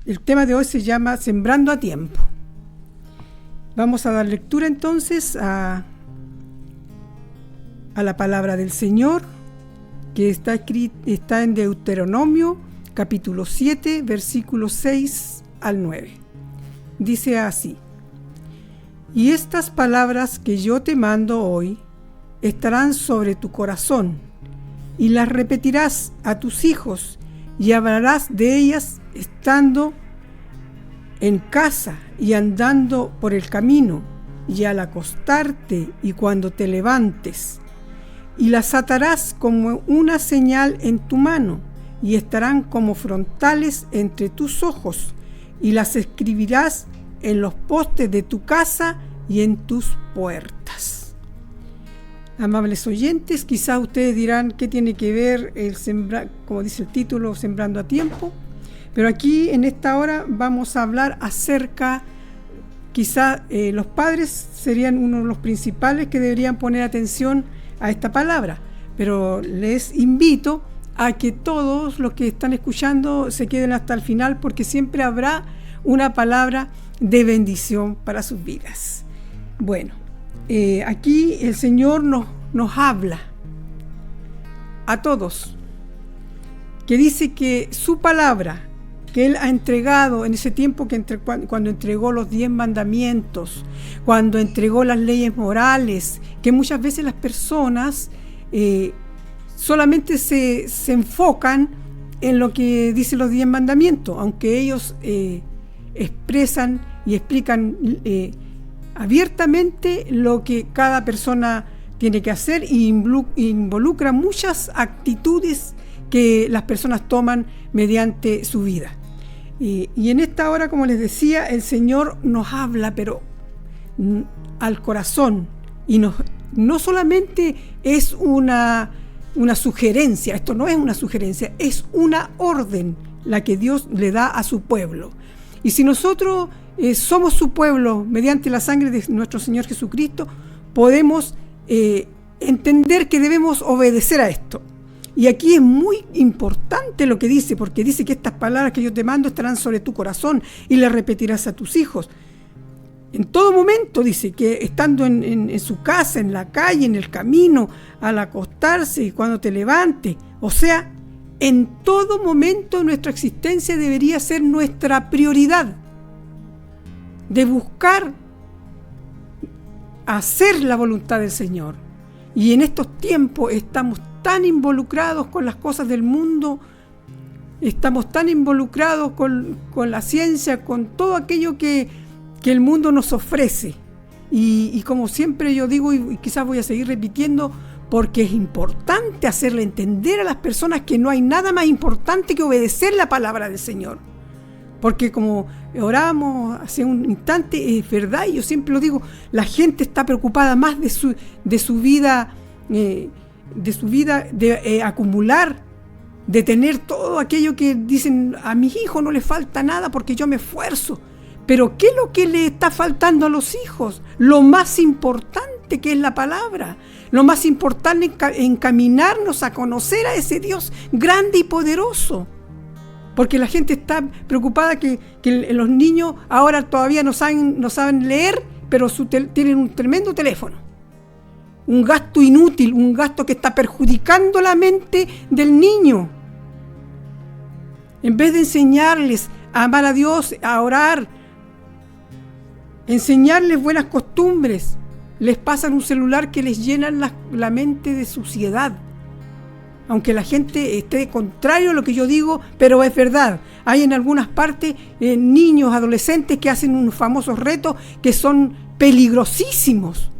El tema de hoy se llama Sembrando a tiempo. Vamos a dar lectura entonces a la palabra del Señor, que está en Deuteronomio capítulo 7, versículos 6 al 9. Dice así: Y estas palabras que yo te mando hoy estarán sobre tu corazón, y las repetirás a tus hijos, y hablarás de ellas estando en casa y andando por el camino, y al acostarte y cuando te levantes. Y las atarás como una señal en tu mano, y estarán como frontales entre tus ojos, y las escribirás en los postes de tu casa y en tus puertas. Amables oyentes, quizás ustedes dirán qué tiene que ver el sembrar, como dice el título, sembrando a tiempo. Pero aquí en esta hora vamos a hablar acerca, quizás los padres serían uno de los principales que deberían poner atención a esta palabra, pero les invito a que todos los que están escuchando se queden hasta el final, porque siempre habrá una palabra de bendición para sus vidas. Bueno, aquí el Señor nos habla a todos, que dice que su palabra que Él ha entregado en ese tiempo, cuando entregó los 10 mandamientos, cuando entregó las leyes morales, que muchas veces las personas solamente se enfocan en lo que dicen los 10 mandamientos, aunque ellos expresan y explican abiertamente lo que cada persona tiene que hacer, y involucra muchas actitudes que las personas toman mediante su vida. Y en esta hora, como les decía, el Señor nos habla, pero al corazón, y no solamente es una sugerencia, esto no es una sugerencia, es una orden la que Dios le da a su pueblo. Y si nosotros somos su pueblo mediante la sangre de nuestro Señor Jesucristo, podemos entender que debemos obedecer a esto. Y aquí es muy importante lo que dice, porque dice que estas palabras que yo te mando estarán sobre tu corazón y las repetirás a tus hijos. En todo momento dice que estando en su casa, en la calle, en el camino, al acostarse y cuando te levantes. O sea, en todo momento nuestra existencia debería ser nuestra prioridad, de buscar hacer la voluntad del Señor. Y en estos tiempos estamos tan involucrados con las cosas del mundo, estamos tan involucrados con la ciencia, con todo aquello que el mundo nos ofrece. Y como siempre yo digo, y quizás voy a seguir repitiendo, porque es importante hacerle entender a las personas que no hay nada más importante que obedecer la palabra del Señor. Porque como orábamos hace un instante, es verdad, y yo siempre lo digo, la gente está preocupada más de su vida, de acumular, de tener todo aquello que dicen: a mis hijos no les falta nada porque yo me esfuerzo. Pero ¿qué es lo que le está faltando a los hijos? Lo más importante, que es la palabra. Lo más importante es encaminarnos a conocer a ese Dios grande y poderoso. Porque la gente está preocupada que los niños ahora todavía no saben leer, pero tienen un tremendo teléfono. Un gasto inútil, un gasto que está perjudicando la mente del niño. En vez de enseñarles a amar a Dios, a orar, enseñarles buenas costumbres, les pasan un celular que les llena la mente de suciedad. Aunque la gente esté contrario a lo que yo digo, pero es verdad. Hay en algunas partes niños, adolescentes que hacen unos famosos retos que son peligrosísimos.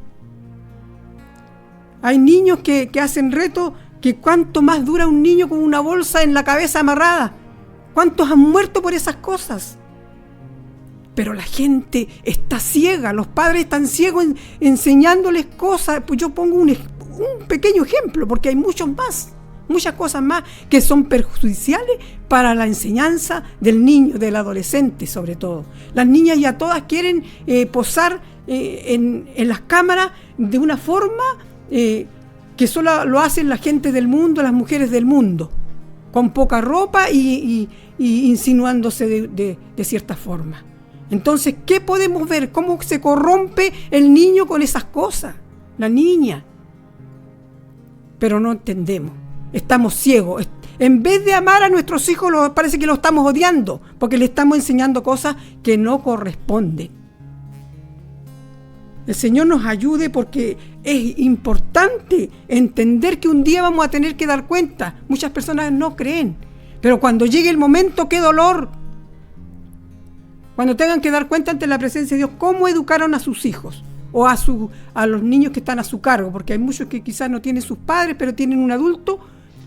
Hay niños que hacen retos que cuánto más dura un niño con una bolsa en la cabeza amarrada. ¿Cuántos han muerto por esas cosas? Pero la gente está ciega, los padres están ciegos enseñándoles cosas. Pues yo pongo un pequeño ejemplo, porque hay muchas cosas más que son perjudiciales para la enseñanza del niño, del adolescente sobre todo. Las niñas ya todas quieren posar en las cámaras de una forma que solo lo hacen la gente del mundo, las mujeres del mundo, con poca ropa y y insinuándose de cierta forma. Entonces, ¿qué podemos ver? ¿Cómo se corrompe el niño con esas cosas? La niña. Pero no entendemos. Estamos ciegos. En vez de amar a nuestros hijos, parece que lo estamos odiando, porque le estamos enseñando cosas que no corresponden. El Señor nos ayude, porque es importante entender que un día vamos a tener que dar cuenta. Muchas personas no creen, pero cuando llegue el momento, ¡qué dolor! Cuando tengan que dar cuenta ante la presencia de Dios, cómo educaron a sus hijos o a los niños que están a su cargo, porque hay muchos que quizás no tienen sus padres, pero tienen un adulto,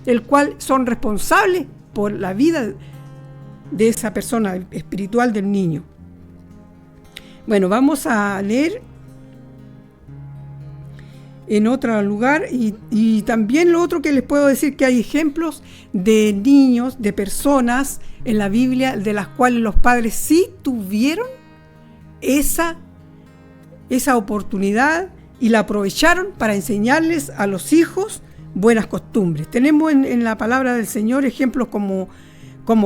el cual son responsables por la vida de esa persona espiritual del niño. Bueno, vamos a leer en otro lugar, y también lo otro que les puedo decir, que hay ejemplos de niños, de personas en la Biblia de las cuales los padres sí tuvieron esa oportunidad y la aprovecharon para enseñarles a los hijos buenas costumbres. Tenemos en la palabra del Señor ejemplos como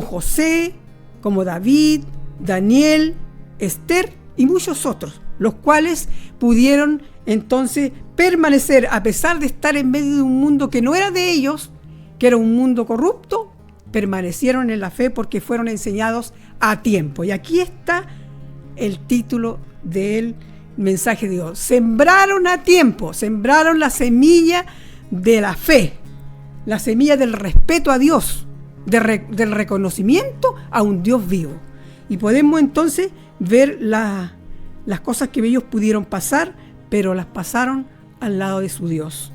José, como David, Daniel, Esther y muchos otros, los cuales pudieron entonces permanecer, a pesar de estar en medio de un mundo que no era de ellos, que era un mundo corrupto, permanecieron en la fe porque fueron enseñados a tiempo. Y aquí está el título del mensaje de Dios. Sembraron a tiempo, sembraron la semilla de la fe, la semilla del respeto a Dios, del reconocimiento a un Dios vivo. Y podemos entonces ver las cosas que ellos pudieron pasar, pero las pasaron al lado de su Dios.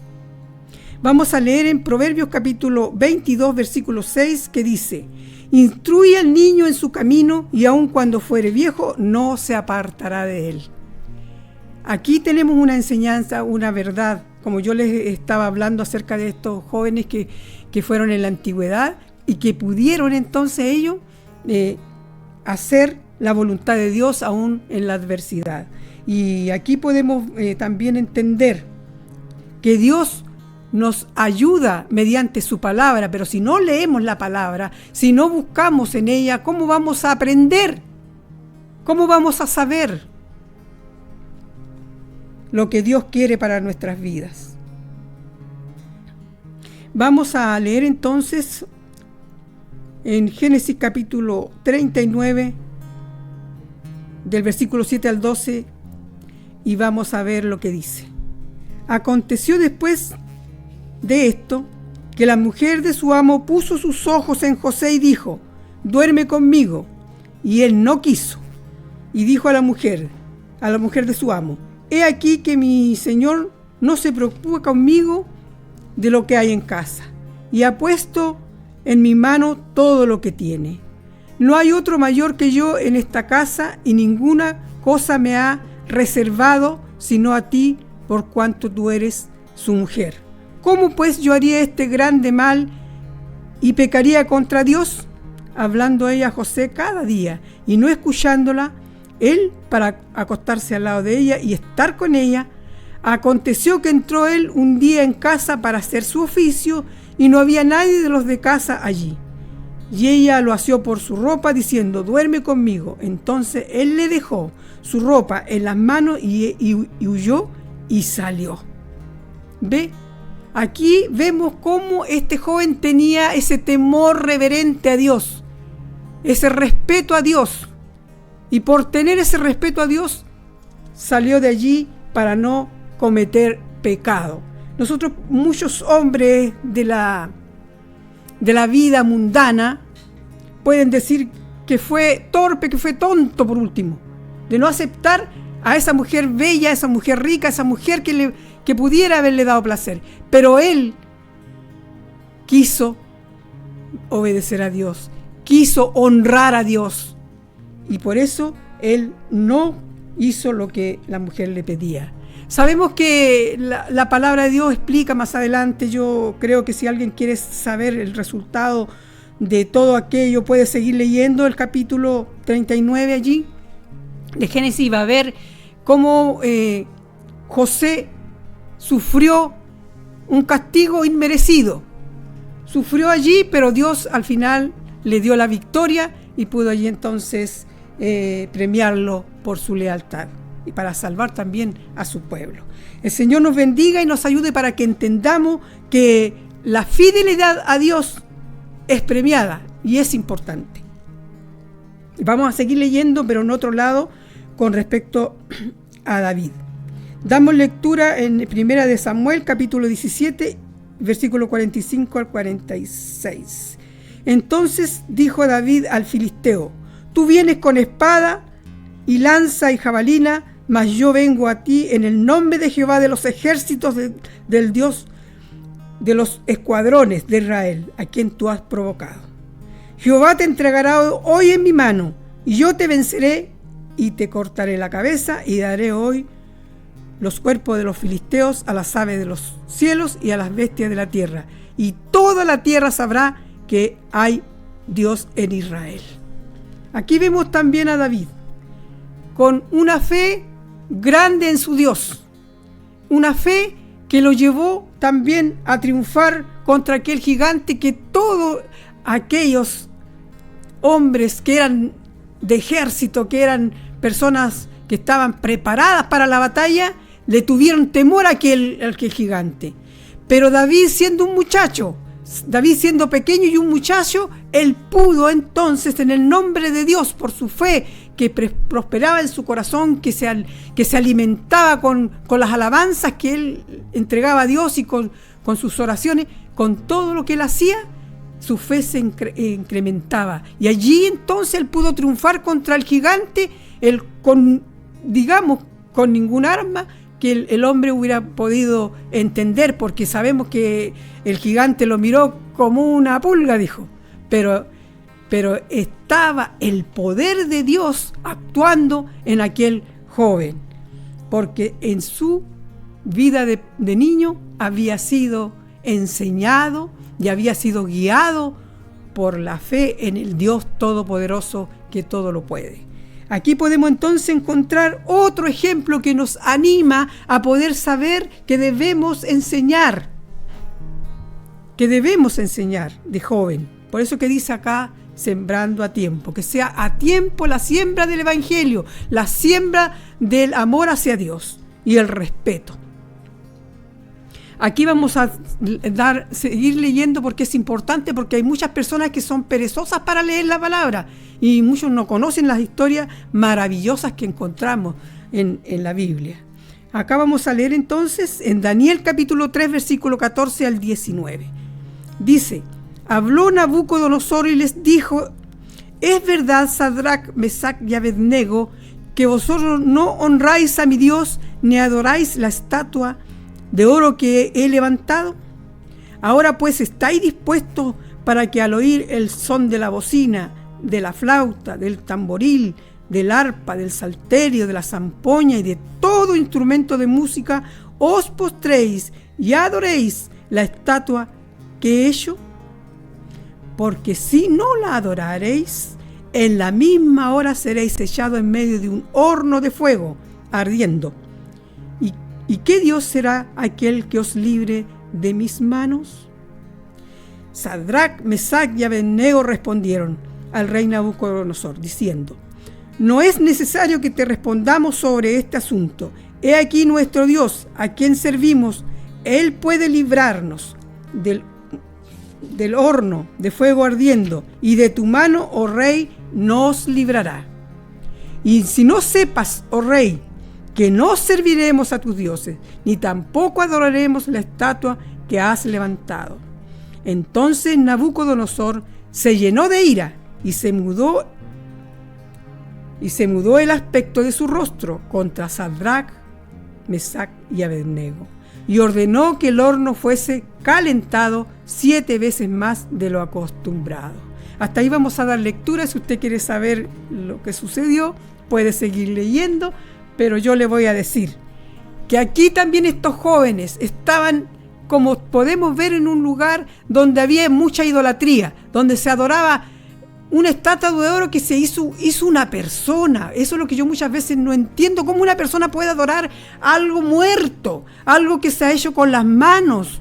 Vamos a leer en Proverbios capítulo 22, versículo 6, que dice: instruye al niño en su camino, y aun cuando fuere viejo, no se apartará de él. Aquí tenemos una enseñanza, una verdad, como yo les estaba hablando acerca de estos jóvenes que fueron en la antigüedad y que pudieron entonces ellos hacer la voluntad de Dios aún en la adversidad. Y aquí podemos también entender que Dios nos ayuda mediante su palabra, pero si no leemos la palabra, si no buscamos en ella, ¿cómo vamos a aprender? ¿Cómo vamos a saber lo que Dios quiere para nuestras vidas? Vamos a leer entonces en Génesis capítulo 39, del versículo 7 al 12, y vamos a ver lo que dice. Aconteció después de esto, que la mujer de su amo puso sus ojos en José y dijo: duerme conmigo. Y él no quiso. Y dijo a la mujer de su amo: he aquí que mi señor no se preocupa conmigo de lo que hay en casa, y ha puesto en mi mano todo lo que tiene. No hay otro mayor que yo en esta casa, y ninguna cosa me ha reservado sino a ti, por cuanto tú eres su mujer. ¿Cómo pues yo haría este grande mal y pecaría contra Dios? Hablando ella a José cada día y no escuchándola, él para acostarse al lado de ella y estar con ella. Aconteció que entró él un día en casa para hacer su oficio, y no había nadie de los de casa allí. Y ella lo asió por su ropa, diciendo: duerme conmigo. Entonces él le dejó su ropa en las manos y huyó y salió. ¿Ve? Aquí vemos cómo este joven tenía ese temor reverente a Dios, ese respeto a Dios. Y por tener ese respeto a Dios, salió de allí para no cometer pecado. Nosotros, muchos hombres de la vida mundana, pueden decir que fue torpe, que fue tonto por último, de no aceptar a esa mujer bella, a esa mujer rica, a esa mujer que pudiera haberle dado placer. Pero él quiso obedecer a Dios, quiso honrar a Dios, y por eso él no hizo lo que la mujer le pedía. Sabemos que la palabra de Dios explica más adelante. Yo creo que si alguien quiere saber el resultado de todo aquello, puede seguir leyendo el capítulo 39 allí de Génesis, y va a ver cómo José sufrió un castigo inmerecido. Sufrió allí, pero Dios al final le dio la victoria y pudo allí entonces premiarlo por su lealtad y para salvar también a su pueblo. El Señor nos bendiga y nos ayude para que entendamos que la fidelidad a Dios es premiada y es importante. Vamos a seguir leyendo, pero en otro lado, con respecto a David. Damos lectura en 1 de Samuel, capítulo 17, versículo 45 al 46. Entonces dijo David al filisteo: tú vienes con espada y lanza y jabalina, mas yo vengo a ti en el nombre de Jehová de los ejércitos, del Dios de los escuadrones de Israel, a quien tú has provocado. Jehová te entregará hoy en mi mano, y yo te venceré y te cortaré la cabeza, y daré hoy los cuerpos de los filisteos a las aves de los cielos y a las bestias de la tierra, y toda la tierra sabrá que hay Dios en Israel. Aquí vemos también a David con una fe grande en su Dios, una fe que lo llevó también a triunfar contra aquel gigante que todos aquellos hombres que eran de ejército, que eran personas que estaban preparadas para la batalla, le tuvieron temor a aquel gigante. Pero David, siendo un muchacho, David siendo pequeño y un muchacho, él pudo entonces, en el nombre de Dios, por su fe que prosperaba en su corazón, que se alimentaba con las alabanzas que él entregaba a Dios y con sus oraciones, con todo lo que él hacía, su fe se incrementaba. Y allí entonces él pudo triunfar contra el gigante, con ningún arma que el hombre hubiera podido entender, porque sabemos que el gigante lo miró como una pulga, dijo, pero estaba el poder de Dios actuando en aquel joven, porque en su vida de niño había sido enseñado y había sido guiado por la fe en el Dios Todopoderoso que todo lo puede. Aquí podemos entonces encontrar otro ejemplo que nos anima a poder saber que debemos enseñar de joven. Por eso que dice acá, sembrando a tiempo, que sea a tiempo la siembra del Evangelio, la siembra del amor hacia Dios y el respeto. Aquí vamos a seguir leyendo porque es importante, porque hay muchas personas que son perezosas para leer la palabra y muchos no conocen las historias maravillosas que encontramos en la Biblia. Acá vamos a leer entonces en Daniel capítulo 3, versículo 14 al 19. Dice: habló Nabucodonosor y les dijo: es verdad, Sadrach, Mesach y Abednego, que vosotros no honráis a mi Dios ni adoráis la estatua de oro que he levantado. Ahora pues, ¿estáis dispuestos para que al oír el son de la bocina, de la flauta, del tamboril, del arpa, del salterio, de la zampoña y de todo instrumento de música, os postréis y adoréis la estatua que he hecho? Porque si no la adoraréis, en la misma hora seréis echados en medio de un horno de fuego ardiendo. ¿Y qué Dios será aquel que os libre de mis manos? Sadrach, Mesach y Abednego respondieron al rey Nabucodonosor, diciendo: no es necesario que te respondamos sobre este asunto. He aquí nuestro Dios, a quien servimos. Él puede librarnos del horno de fuego ardiendo, y de tu mano, oh rey, nos librará. Y si no sepas, oh rey, que no serviremos a tus dioses, ni tampoco adoraremos la estatua que has levantado. Entonces Nabucodonosor se llenó de ira y se mudó el aspecto de su rostro contra Sadrach, Mesach y Abednego, y ordenó que el horno fuese calentado 7 veces más de lo acostumbrado. Hasta ahí vamos a dar lectura. Si usted quiere saber lo que sucedió, puede seguir leyendo, pero yo le voy a decir que aquí también estos jóvenes estaban, como podemos ver, en un lugar donde había mucha idolatría, donde se adoraba una estatua de oro que se hizo una persona. Eso es lo que yo muchas veces no entiendo, cómo una persona puede adorar algo muerto, algo que se ha hecho con las manos,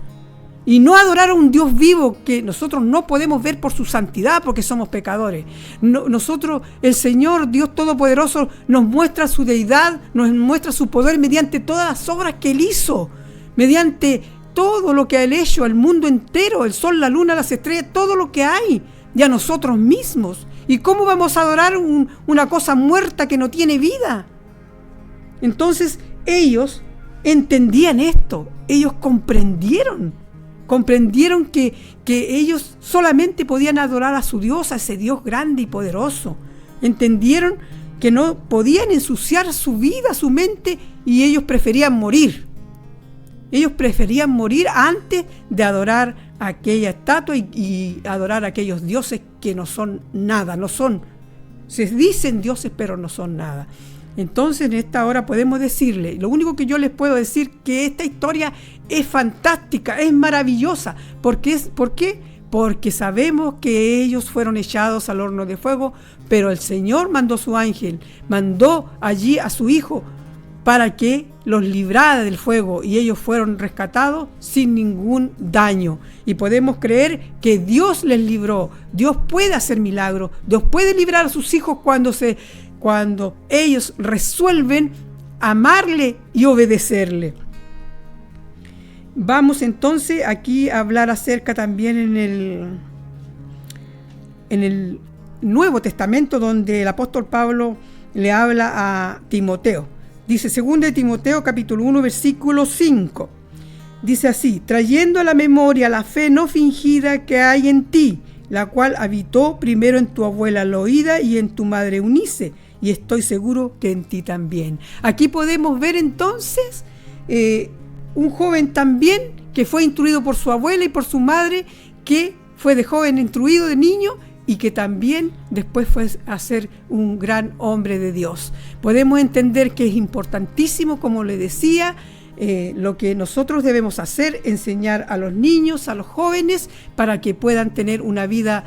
y no adorar a un Dios vivo que nosotros no podemos ver por su santidad porque somos pecadores. Nosotros, el Señor, Dios Todopoderoso, nos muestra su deidad, nos muestra su poder mediante todas las obras que Él hizo, mediante todo lo que Él ha hecho, el mundo entero, el sol, la luna, las estrellas, todo lo que hay, y a nosotros mismos. ¿Y cómo vamos a adorar una cosa muerta que no tiene vida? Entonces ellos entendían esto, ellos comprendieron que ellos solamente podían adorar a su Dios, a ese Dios grande y poderoso. Entendieron que no podían ensuciar su vida, su mente, y ellos preferían morir. Ellos preferían morir antes de adorar a aquella estatua y adorar a aquellos dioses que no son nada, se dicen dioses pero no son nada. Entonces en esta hora podemos decirle, lo único que yo les puedo decir, que esta historia es fantástica, es maravillosa. ¿Por qué? Porque sabemos que ellos fueron echados al horno de fuego, pero el Señor mandó su ángel, mandó allí a su Hijo para que los librara del fuego, y ellos fueron rescatados sin ningún daño. Y podemos creer que Dios les libró. Dios puede hacer milagros, Dios puede librar a sus hijos cuando ellos resuelven amarle y obedecerle. Vamos entonces aquí a hablar acerca también en el Nuevo Testamento, donde el apóstol Pablo le habla a Timoteo. Dice 2 Timoteo capítulo 1 versículo 5. Dice así: trayendo a la memoria la fe no fingida que hay en ti, la cual habitó primero en tu abuela Loída y en tu madre Eunice, y estoy seguro que en ti también. Aquí podemos ver entonces un joven también que fue instruido por su abuela y por su madre, que fue de joven instruido, de niño, y que también después fue a ser un gran hombre de Dios. Podemos entender que es importantísimo, como le decía, lo que nosotros debemos hacer, enseñar a los niños, a los jóvenes, para que puedan tener una vida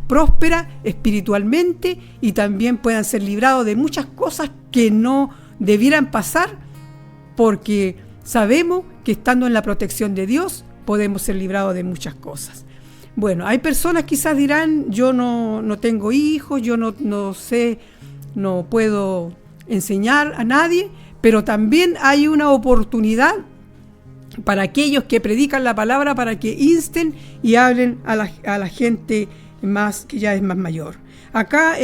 próspera espiritualmente, y también puedan ser librados de muchas cosas que no debieran pasar, porque sabemos que estando en la protección de Dios podemos ser librados de muchas cosas. Bueno, hay personas quizás dirán, yo no tengo hijos, yo no sé, no puedo enseñar a nadie, pero también hay una oportunidad para aquellos que predican la palabra, para que insten y hablen a la gente más que ya es más mayor. Acá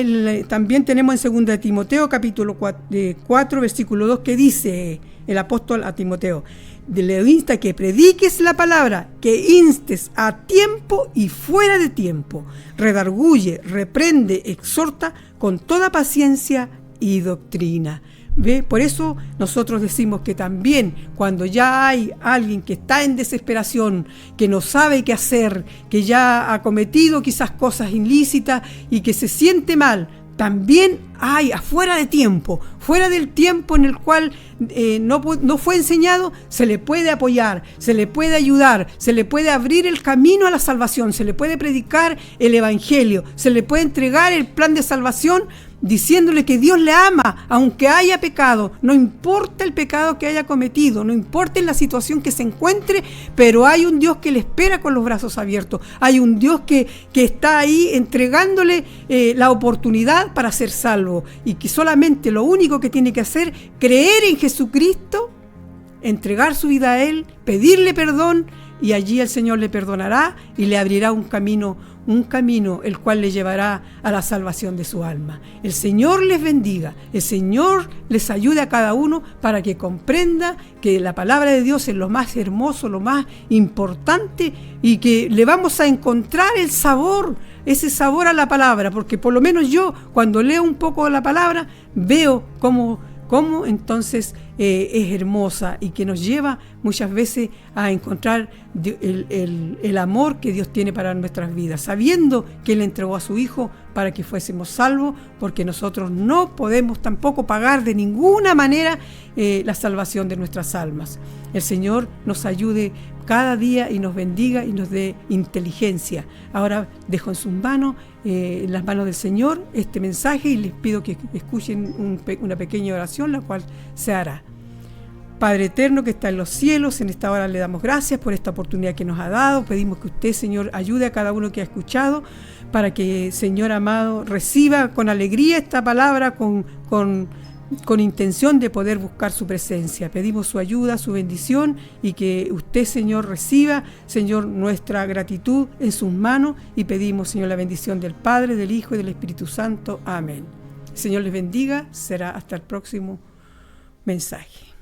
también tenemos en 2 Timoteo capítulo 4 versículo 2, que dice el apóstol a Timoteo: le insta que prediques la palabra, que instes a tiempo y fuera de tiempo, redarguye, reprende, exhorta con toda paciencia y doctrina. ¿Ve? Por eso nosotros decimos que también cuando ya hay alguien que está en desesperación, que no sabe qué hacer, que ya ha cometido quizás cosas ilícitas y que se siente mal, también hay afuera de tiempo, fuera del tiempo en el cual no fue enseñado, se le puede apoyar, se le puede ayudar, se le puede abrir el camino a la salvación, se le puede predicar el evangelio, se le puede entregar el plan de salvación, diciéndole que Dios le ama, aunque haya pecado, no importa el pecado que haya cometido, no importa en la situación que se encuentre, pero hay un Dios que le espera con los brazos abiertos, hay un Dios que está ahí entregándole la oportunidad para ser salvo, y que solamente lo único que tiene que hacer, creer en Jesucristo, entregar su vida a Él, pedirle perdón, y allí el Señor le perdonará y le abrirá un camino el cual le llevará a la salvación de su alma. El Señor les bendiga, el Señor les ayude a cada uno para que comprenda que la palabra de Dios es lo más hermoso, lo más importante, y que le vamos a encontrar el sabor, ese sabor a la palabra, porque por lo menos yo, cuando leo un poco de la palabra, veo cómo entonces es hermosa, y que nos lleva muchas veces a encontrar el amor que Dios tiene para nuestras vidas, sabiendo que Él entregó a su Hijo para que fuésemos salvos, porque nosotros no podemos tampoco pagar de ninguna manera la salvación de nuestras almas. El Señor nos ayude cada día y nos bendiga y nos dé inteligencia. Ahora dejo en sus manos, en las manos del Señor, este mensaje, y les pido que escuchen una pequeña oración, la cual se hará. Padre eterno que está en los cielos, en esta hora le damos gracias por esta oportunidad que nos ha dado. Pedimos que usted, Señor, ayude a cada uno que ha escuchado para que, Señor amado, reciba con alegría esta palabra, con intención de poder buscar su presencia. Pedimos su ayuda, su bendición, y que usted, Señor, reciba, Señor, nuestra gratitud en sus manos, y pedimos, Señor, la bendición del Padre, del Hijo y del Espíritu Santo. Amén. Señor les bendiga. Será hasta el próximo mensaje.